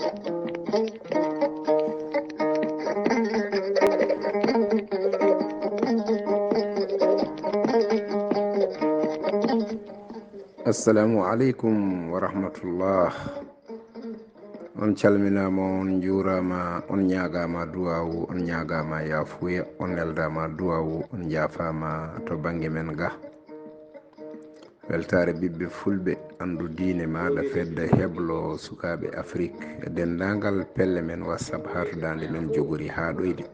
Assalamu alaikum wa rahmatullah. On calminama, on juurama, on ñagama duwawu, on ñagama yafuya, on neldama duwawu, on jafama to banggue men ga. weltare ɓiɓɓe fulɓe, andu diine maɗa fedda heblo sukaɓe Afrique e dendagal pelle men whatsapp hatudande men jogori ha ɗoyde.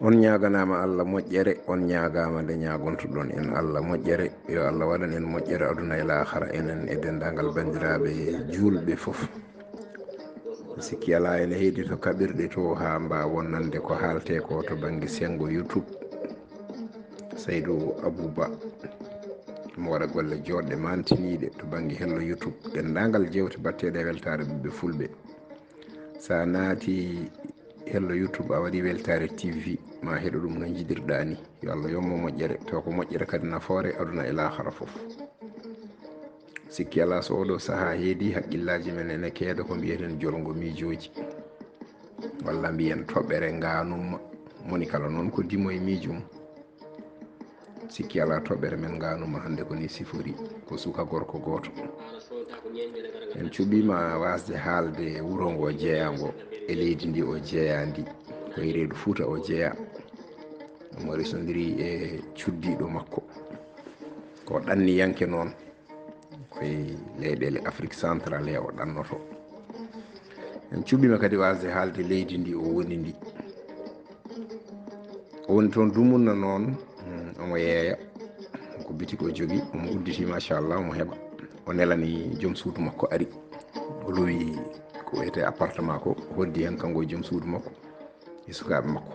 On ñaganama Allah moƴƴere, on ñagama nde ñagontoɗon en Allah moƴƴere. Yo Allah waɗan en moƴƴere aduna e lahara enen e dendagal bandiraɓe julɓe foof. Sikki ala ene heedi to kaɓirɗe to ha mbawon nande ko haalte ko to banggue sengo YouTube. Saydou Abouba mo waɗa golle joɗɗe mantiniɗe to banggue hello YouTube. Dendagal jewte batteɗe weltare ɓiɓɓe fulɓe. Sa naati hello YouTube a waɗi weltare TV ma heɗo ɗum no jiɗirɗa ni. Yo Allah yommo moƴƴere, taw ko moƴƴere kadi nafoore aduna e lahara foof. Sikki ala so oɗo saaha heedi haqqillaji men ene keeda ko mbiyeten jolngo mijooji, walla mbiyen toɓɓere nganumma. Moni kala noon ko dimo e miijo mum. Sikki ala toɓɓere men nganuma hannde ko ni sifori ko suka gorko goto. En cuɓima wasde haalde wuro ngo jeeyango e leydi ndi o jeeyandi koye reedu Fuuta o jeeya. Omo resodiri e cuddiɗo makko ko ɗanniyanke noon koye leyɗele Afrique central he o ɗannoto. En cuɓima kadi wasde haalde leydi ndi o woni ndi. O woni toon dumunna noon omo yeeya ko bitik o jogui, omo udditi machallah omo heɓa. O nelani joom suudu makko ari o lowi ko wiyete appartement ko hoddi hen kanko e joom suudu makko e sukaɓe makko,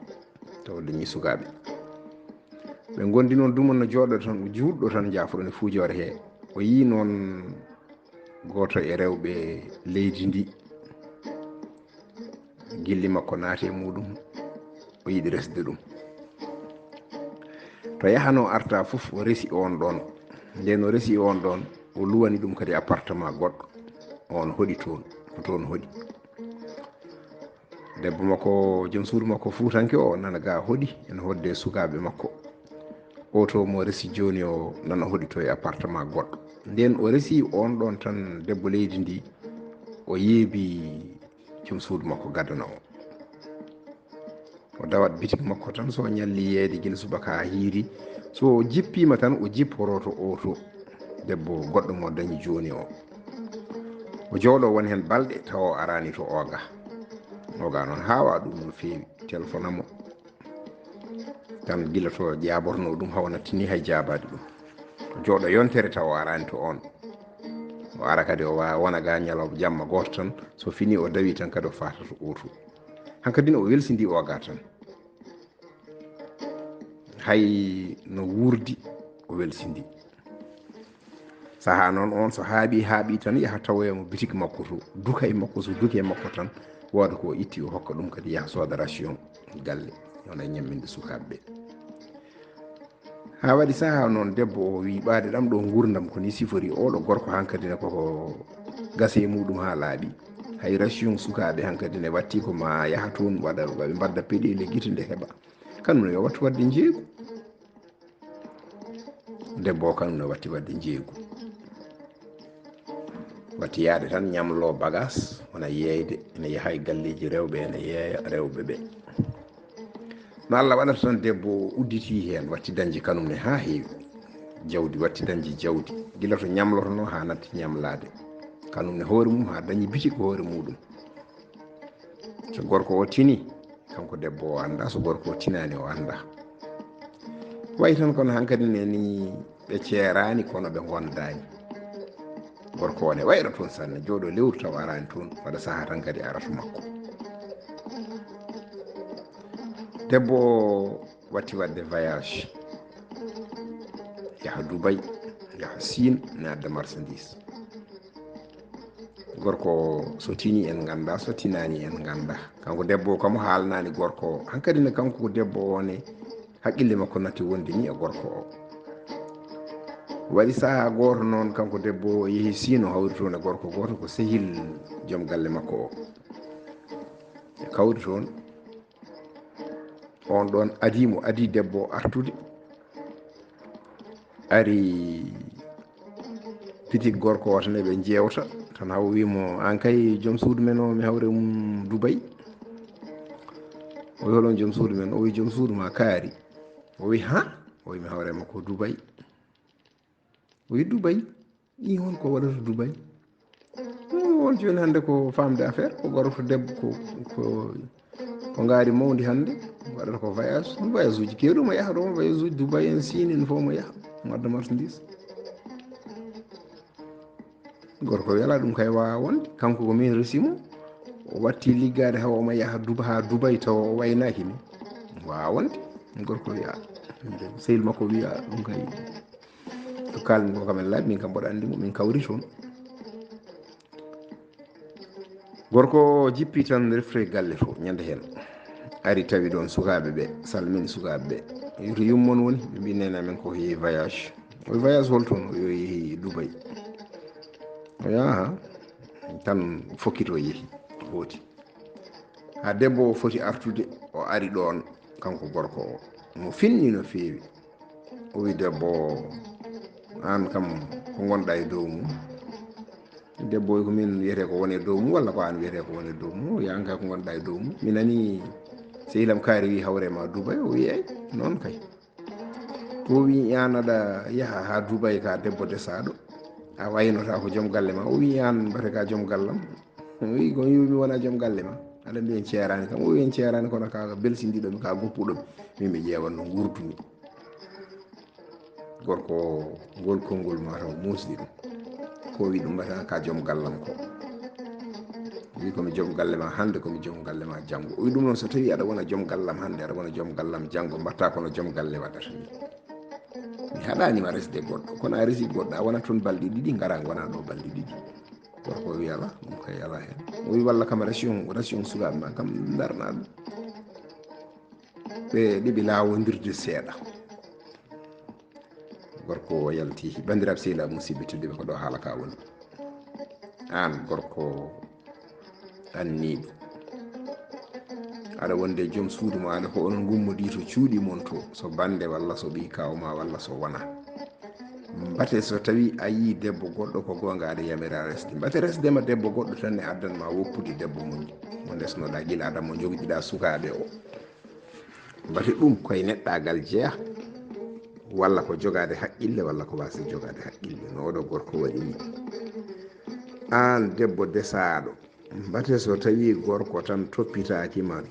taw dañi sukaɓe ɓe gondi noon dumunna jooɗo tan juutɗo tan jafoɗon e Fuujore he. O yi noon goto e rewɓe leydi ndi gilli makko naati e muɗum, o yiɗi resde ɗum. To yahano arta fof o resi on ɗon. Nden o resi on ɗon o luwani ɗum kadi appartement goɗɗo, on hoɗi toon ko toon hoɗi. Debbo makko joom suudu makko Fuutanke o nana ga hoɗi ene hodde sukaɓe makko. O to mo resi joni o nana hoɗi to e appartement goɗɗo. Nden o resi on ɗon tan debbo leydi ndi o yeebi joom suudu makko gaddana o dawat bitik makko tan so ñalli yeede guila subaka ha hiiri. So jippima tan o jipporoto to debbo goɗɗo mo dañi joni o jooɗo won hen balɗe taw o arani to oga noon hawa ɗum no feewi. Téléphone amo tan guila to ƴaborno ɗum haw nattini hay jabade ɗum. Jooɗo yontere taw o arani to on. O ara kadi o wona ga ñalawma jamma goto tan so fini o dawi tan kadi o fata to hankkadine o welsidi oga tan. Hay no wurdi o welsidi. Saha noon on so haaɓi tan yaha tawoyamo bitik makko to duka e makko. So duki e makko tan wooda ko itti o hokka ɗum kadi yaha sooda ration galle wona ñamminde sukaɓe ɓe. Ha waɗi saha noon debbo o wi ɓaade ɗam ɗo gurdam ko ni sifori. Oɗo gorko hankkadine koko gase e muɗum ha laaɓi. Hay ration sukaɓe hankkadine watti ko ma yaha toon waɗa ɓe mbadda peɗeli guite nde heɓa. Kañum yo wattu wadde jeegu. Debbo o kañum no watti wadde jeegu. Watti yaade tan ñamlo bagas wona yeeyde ene yaha e galleji rewɓe ene yeeya rewɓe ɓe. No Allah waɗata tan debbo udditi hen watti dañde kanum ne ha heewi jawdi, watti dañde jawdi gila to ñamlotono ha natti ñamlade kanum ne hoore mum ha dañi bitik hoore muɗum. So gorko o tini kanko debbo o anda, so gorko o tinani o anda. Wayi tan kono hankkadi ni ɓe ceerani kono ɓe gondani. Gorko o ne wayra toon sanne jooɗo lewru taw arani toon waɗa saha tan kadi arata makko. Debbo o watti wadde voyage yaha Dubai, yaha Sine nadda marchandise. Gorko so tini en ganda, so tinani en ganda. Kanko debbo o kam haalnani gorko o hankkadi ne kanko debbo o ne haqqille makko natti wonde ni e gorko o. waɗi sahaa gooto noon kanko debbo yehi siino hawri toon e gorko gooto ko sehil joom galle makko o e kawri toon on ɗon adimo adi debbo artude ari pitik gorko o tan eɓe jewta tan haw wimo an kay joom suudu men o mi hawre Dubay o wi holon joom suudu men o wi joom suudu ma kaari o wi ha o wi mi hawrema ko Dubay o wi Dubay ɗi hon ko waɗata Dubay won joni hannde ko famde affaire ko gorko debbo ko ngaari mawdi hannde waɗata ko voyage ɗum voyage uji kewɗi mo yaha ɗo voyage uji Dubay en Chine en fof mo yaha mo adda marchandise gorko wiyala ɗum kay wawa wonde kanko ko min resimo o watti liggade haw omo yaha ha Dubay taw o waynaki ni wawa wonde gorko wiya sehil makko wiya ɗum kay to kalmi ko kam en laaɓi min kam mboɗo andimo min kawri toon gorko jippi tan refre galle to ñande hen ari tawi ɗon sukaɓe ɓe salmini sukaɓe ɓe yito yummon woni ɓe mbi nene men ko yeehi voyage o voyage hol toon o yo yeehi Dubay o yaha tan fokkito yeehi hooti ha debbo o foti artude o ari ɗon kanko gorko o mo finni no feewi o wi debbo an kam ko gonɗa e dow mum debbo o wi ko min wiyete ko woni e dow mum walla ko an wiyete ko woni e dow mum o wi an kay ko gonɗa e dow mum mi nani sehilam kaari wi hawrema Dubay o wi eyyi noon kay ko wi an aɗa yaha ha Dubay ka debbo desaɗo a waynota ko joom galle ma o wi an mbate ka joom gallam o wi ko yumi wona joom galle ma aɗa mbi en ceerani kam o wi en ceerani kono ka belsindiɗomi ka goppuɗomi min mi ƴeewan no gurdumi gorko ngol konngol ma taw musdi ɗum ko wi ɗum mbata ka joom gallam ko wi komi joom galle ma hannde komi joom galle ma janngo o wi ɗum noon so tawi aɗa wona joom gallam hannde aɗa wona joom gallam janngo mbatta kono joom galle waɗata ni mi haɗanima resde goɗɗo kono a resi goɗɗo a wona toon balɗe ɗiɗi gara gona ɗo balɗe ɗiɗi gorko wi ala ɗum kay ala hen o wi walla kam ration sukaɓe ma kam darna ɗum ɓe ɗiɓi lawodirde seeɗa gorko o yalti bandiraɓe sehilaɓe musidɓe tedduɓe ko ɗo haala ka woni an gorko anniɗo aɗa wonde joom suudu maɗa ko onon gummodi to cuuɗi mon to so bande walla so ɓi kawma walla so wona mbate so tawi a yi debbo goɗɗo ko gonga aɗa yamira resde mbate resdema debbo goɗɗo tan ne addanma woppude debbo mum mo desnoɗa guila adam mo jogdiɗa sukaɓe o mbate ɗum koye neɗɗagal jeeya walla ko jogade haqqille walla ko wasi jogade haqqille no oɗo gorko waɗi ni an debbo desaɗo mbate so tawi gorko tan toppitakima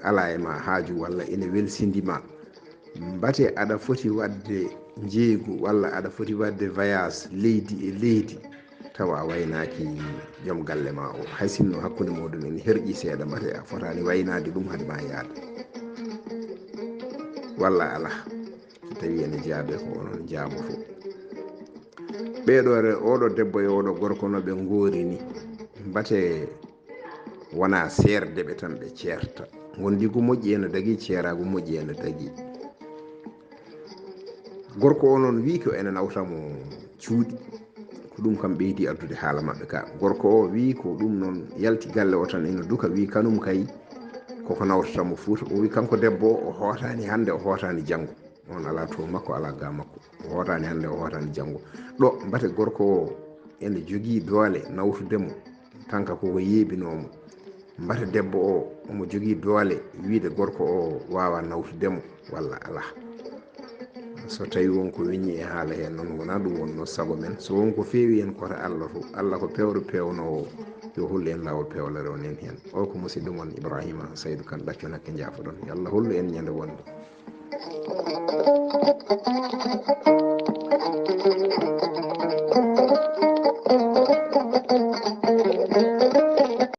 ala e ma haaju walla ene welsindima mbate aɗa foti wadde jeeygu walla aɗa foti wadde voyage leydi e leydi tawa a waynaki joom galle ma o hay sinno hakkude moɗon ene herƴi seeɗa mbate a fotani waynade ɗum haade ma yaade walla ala so tawi ene jaabe ko onon jaaboto ɓeɗo oɗo debbo e oɗo gorko no ɓe goori ni mbate wona serde ɓe tan ɓe ceerta gondi ko moƴƴi ene dagui ceerago moƴƴi ene dagui gorko o noon wi ko ene nawtamo cuuɗi ko ɗum kam ɓeydi addude haala maɓɓe ka gorko o wi ko ɗum noon yalti galle o tan ene duka wi kanum kay koko nawtatamo fuuta o wi kanko debbo o hootani hannde o hootani janngo on ala to makko ala ga makko o hootani hannde o hootani janngo ɗo mbate gorko o ene jogii doole nawtudemo tanka koko yeebinomo mbate debbo o omo jogii doole wiide gorko o wawa nawtudemo walla ala so tawi wonko weññi e haala he noon wona ɗum wonno sago men so wonko feewi en koto Allah to Allah ko pewɗo pewnowo yo hollu en lawol pewlere o nen hen o ko musidɗo mon Ibrahima Saydu Kan ɗaccon hakke jaafoɗon yo Allah hollu en ñande wonde